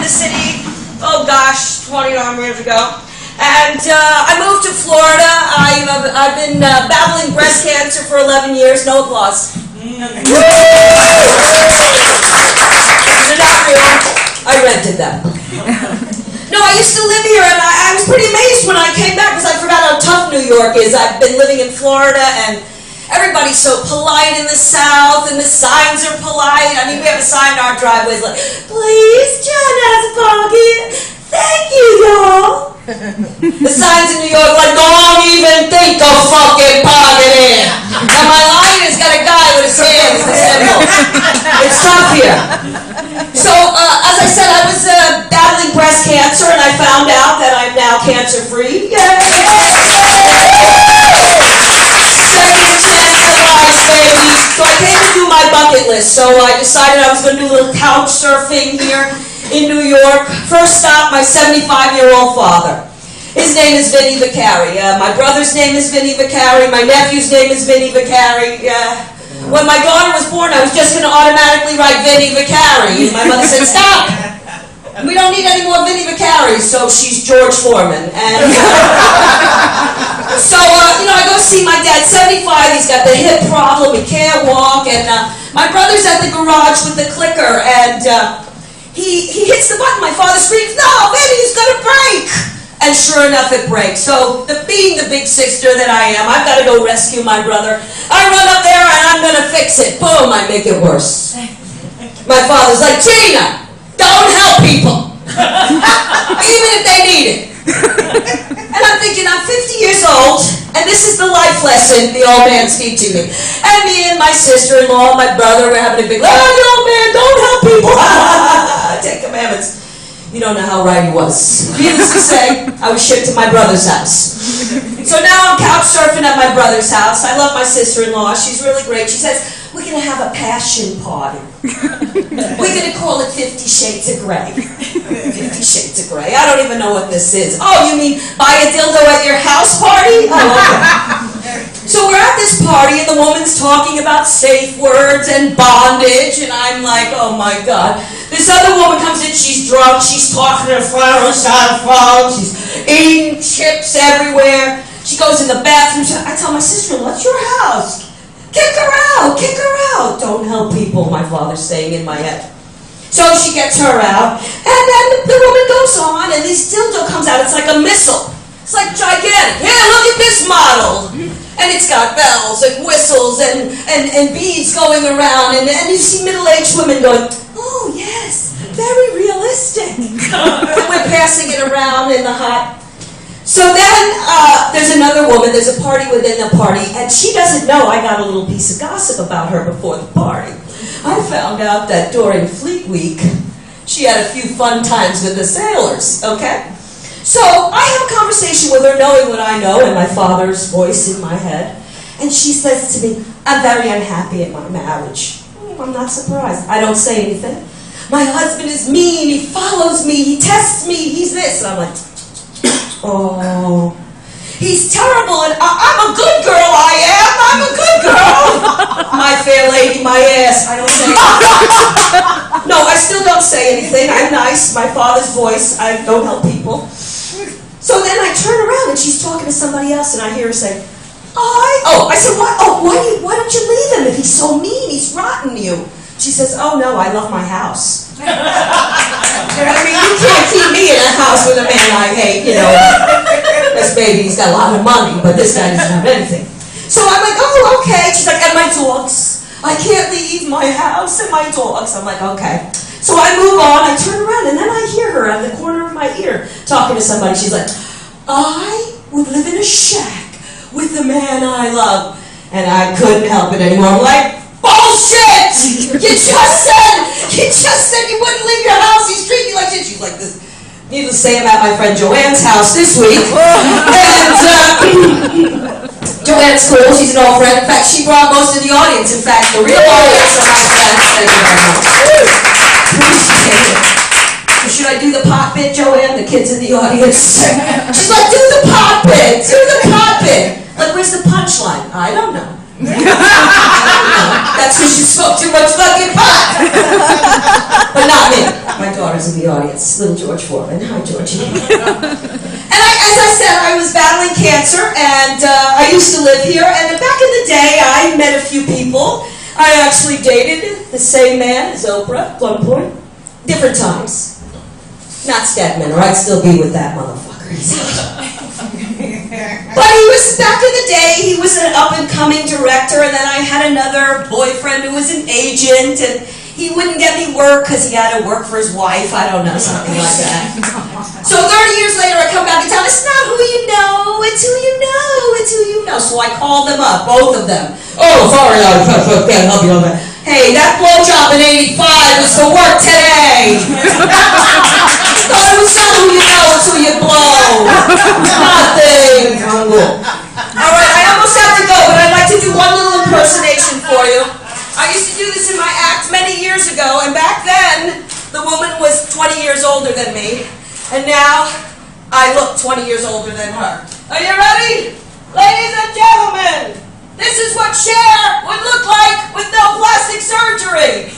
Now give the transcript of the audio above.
the city, oh gosh, 29 years ago. And I moved to Florida. I've been battling breast cancer for 11 years. No applause. They're not real. I rented them. No, I used to live here, and I was pretty amazed when I came back because I forgot how tough New York is. I've been living in Florida, and everybody's so polite in the South, and the signs are polite. I mean, we have a sign in our driveways like, "Please, John has a pocket. Thank you, y'all." The signs in New York like, "Don't even think of fucking pocketing." And my line has got a guy with his hands in the symbol. It's tough here. So, as I said, I was battling breast cancer, and I found out that I'm now cancer-free. Yay! Second chance at life, baby. So I came to do my bucket list. So I decided I was going to do a little couch surfing here in New York. First stop, my 75-year-old father. His name is Gina Vicari. My brother's name is Gina Vicari. My nephew's name is Gina Vicari. When my daughter was born, I was just going to automatically write Gina Vicari. And my mother said, "Stop! We don't need any more Gina Vicari." So she's George Foreman. And so, I go see my dad, 75. He's got the hip problem. He can't walk. And my brother's at the garage with the clicker. And he hits the button. My father screams, "No, baby's going to break." And sure enough, it breaks. So, being the big sister that I am, I've got to go rescue my brother. I run up there and I'm going to fix it. Boom, I make it worse. My father's like, "Gina, don't help people, even if they need it." And I'm thinking, I'm 50 years old, and this is the life lesson the old man's teaching me. And me and my sister-in-law, my brother, we're having a big, "Oh, the old man, don't help people." 10 Commandments. You don't know how right he was. Needless to say, I was shipped to my brother's house. So now I'm couch surfing at my brother's house. I love my sister-in-law. She's really great. She says, "We're going to have a passion party. We're going to call it 50 Shades of Grey." 50 Shades of Grey. I don't even know what this is. Oh, you mean buy a dildo at your house party? Oh, okay. So we're at this party, and the woman's talking about safe words and bondage, and I'm like, oh my God. This other woman comes in, she's drunk, she's talking to her phone, she's eating chips everywhere. She goes in the bathroom, I tell my sister-in-law, "It's your house. Kick her out, kick her out." Don't help people, my father's saying in my head. So she gets her out, and then the woman goes on, and this dildo comes out. It's like a missile. It's like gigantic. "Here, look at this model." And it's got bells and whistles and beads going around, and you see middle-aged women going, "Oh, yes, very realistic." And we're passing it around in the hot. So then there's another woman, there's a party within the party, and she doesn't know I got a little piece of gossip about her before the party. I found out that during Fleet Week, she had a few fun times with the sailors, okay? So I have a conversation with her, knowing what I know, and my father's voice in my head. And she says to me, "I'm very unhappy at my marriage." I'm not surprised. I don't say anything. "My husband is mean, he follows me, he tests me, he's this." And I'm like, oh, he's terrible, and I'm a good girl, I'm a good girl. My fair lady, my ass, I don't say anything. No, I still don't say anything. I'm nice, my father's voice, I don't help people. So then I turn around and she's talking to somebody else, and I hear her say, I said, "What? Oh, why don't you leave him if he's so mean? He's rotten you." She says, "Oh no, I love my house." I mean, you can't keep me in a house with a man I hate, This baby's got a lot of money, but this guy doesn't have anything. So I'm like, "Oh, okay." She's like, "And my dogs. I can't leave my house and my dogs." I'm like, okay. So I move on, I turn around, and then I hear her at the corner of my ear talking to somebody. She's like, "I would live in a shack with the man I love." And I couldn't help it anymore. I'm like, bullshit! You just said you wouldn't leave your house. He's treating you like shit. She's like this. Needless to say, I'm at my friend Joanne's house this week. And Joanne's cool. She's an old friend. In fact, she brought most of the audience. In fact, the real audience are my friends. Thank you very much. Appreciate it. Should I do the pot bit, Joanne? The kids in the audience. She's like, "Do the pot bit. Do the pot bit." Like, where's the punchline? I don't know. That's because you smoke too much fucking pot. But not me. My daughter's George's in the audience. Little George Foreman. Hi, Georgie. And as I said, I was battling cancer, and I used to live here. And back in the day, I met a few people. I actually dated the same man as Oprah at one point. Different times. Not Stedman, or I'd still be with that motherfucker. But he was, back in the day, he was an up-and-coming director, and then I had another boyfriend who was an agent, and he wouldn't get me work because he had to work for his wife. I don't know, something like that. So 30 years later, I come back and tell him, it's not who you know, it's who you know, it's who you know. So I called them up, both of them. Oh, sorry, I can't help you on that. Hey, that blowjob in 85 was for work today. So it's not who you know, it's who you blow. Nothing. All right, I almost have to go, but I'd like to do one little impersonation for you. I used to do this in my act many years ago, and back then, the woman was 20 years older than me, and now I look 20 years older than her. Are you ready? Ladies and gentlemen, this is what Cher would look like with no plastic surgery.